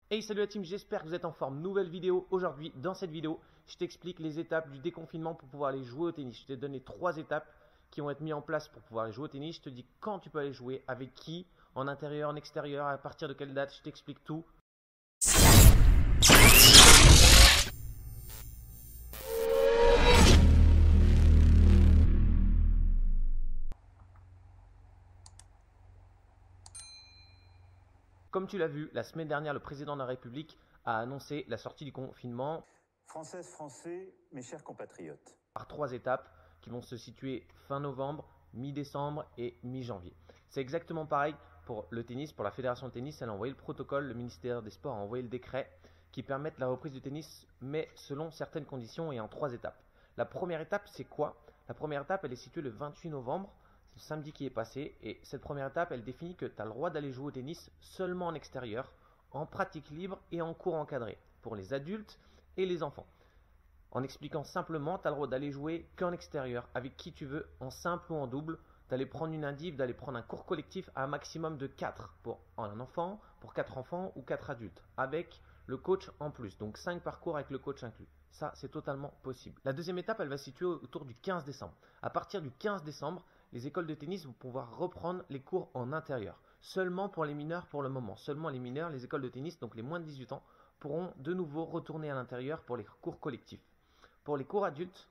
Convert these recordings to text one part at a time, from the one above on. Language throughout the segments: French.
Hey, salut la team, j'espère que vous êtes en forme. Nouvelle vidéo aujourd'hui. Dans cette vidéo, je t'explique les étapes du déconfinement pour pouvoir aller jouer au tennis. Je t'ai donné 3 étapes qui vont être mises en place pour pouvoir aller jouer au tennis. Je te dis quand tu peux aller jouer, avec qui, en intérieur, en extérieur, à partir de quelle date. Je t'explique tout. Comme tu l'as vu, la semaine dernière, le président de la République a annoncé la sortie du confinement. Françaises, Français, mes chers compatriotes. Par 3 étapes qui vont se situer fin novembre, mi-décembre et mi-janvier. C'est exactement pareil pour le tennis, pour la fédération de tennis. Elle a envoyé le protocole, le ministère des Sports a envoyé le décret qui permettent la reprise du tennis, mais selon certaines conditions et en 3 étapes. La première étape, c'est quoi? La première étape, elle est située le 28 novembre. C'est le samedi qui est passé, et cette première étape, elle définit que tu as le droit d'aller jouer au tennis seulement en extérieur, en pratique libre et en cours encadré, pour les adultes et les enfants. En expliquant simplement, tu as le droit d'aller jouer qu'en extérieur, avec qui tu veux, en simple ou en double, d'aller prendre une indiv, d'aller prendre un cours collectif à un maximum de 4 pour un enfant, pour 4 enfants ou 4 adultes, avec le coach en plus, donc 5 parcours avec le coach inclus. Ça, c'est totalement possible. La deuxième étape, elle va se situer autour du 15 décembre. À partir du 15 décembre, les écoles de tennis vont pouvoir reprendre les cours en intérieur. Seulement pour les mineurs pour le moment. Seulement les mineurs, les écoles de tennis, donc les moins de 18 ans, pourront de nouveau retourner à l'intérieur pour les cours collectifs. Pour les cours adultes,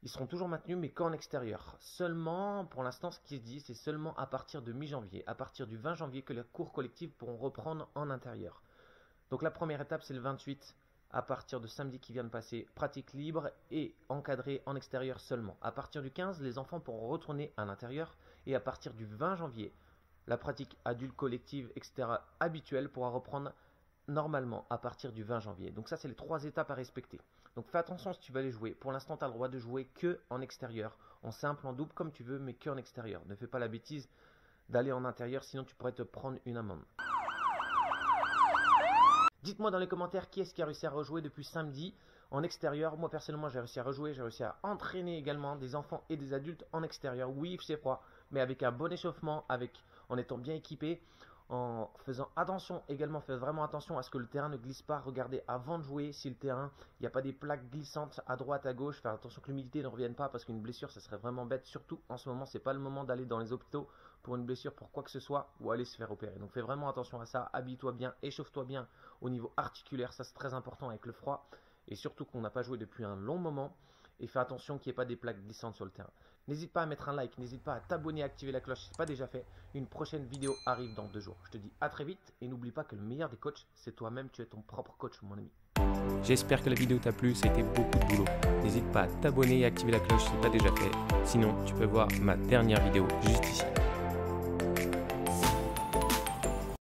ils seront toujours maintenus, mais qu'en extérieur. Seulement, pour l'instant, ce qui se dit, c'est seulement à partir de mi-janvier, à partir du 20 janvier, que les cours collectifs pourront reprendre en intérieur. Donc la première étape, c'est le 28, à partir de samedi qui vient de passer, pratique libre et encadrée en extérieur seulement. À partir du 15, les enfants pourront retourner à l'intérieur, et à partir du 20 janvier, la pratique adulte collective, etc. habituelle pourra reprendre normalement à partir du 20 janvier. Donc ça, c'est les 3 étapes à respecter. Donc fais attention si tu vas aller jouer. Pour l'instant, tu as le droit de jouer que en extérieur, en simple, en double, comme tu veux, mais que en extérieur. Ne fais pas la bêtise d'aller en intérieur, sinon tu pourrais te prendre une amende. Dites-moi dans les commentaires qui est-ce qui a réussi à rejouer depuis samedi en extérieur. Moi personnellement, j'ai réussi à rejouer, j'ai réussi à entraîner également des enfants et des adultes en extérieur. Oui, c'est froid, mais avec un bon échauffement, en étant bien équipé, en faisant attention également, faites vraiment attention à ce que le terrain ne glisse pas. Regardez avant de jouer si le terrain, il n'y a pas des plaques glissantes à droite, à gauche. Faire attention que l'humidité ne revienne pas, parce qu'une blessure, ça serait vraiment bête. Surtout en ce moment, c'est pas le moment d'aller dans les hôpitaux pour une blessure, pour quoi que ce soit, ou aller se faire opérer. Donc fais vraiment attention à ça, habille-toi bien, échauffe-toi bien au niveau articulaire, ça c'est très important avec le froid, et surtout qu'on n'a pas joué depuis un long moment. Et fais attention qu'il n'y ait pas des plaques glissantes sur le terrain. N'hésite pas à mettre un like, n'hésite pas à t'abonner, à activer la cloche si ce n'est pas déjà fait. Une prochaine vidéo arrive dans 2 jours. Je te dis à très vite, et n'oublie pas que le meilleur des coachs, c'est toi-même, tu es ton propre coach, mon ami. J'espère que la vidéo t'a plu, ça a été beaucoup de boulot. N'hésite pas à t'abonner et activer la cloche si ce n'est pas déjà fait. Sinon, tu peux voir ma dernière vidéo juste ici.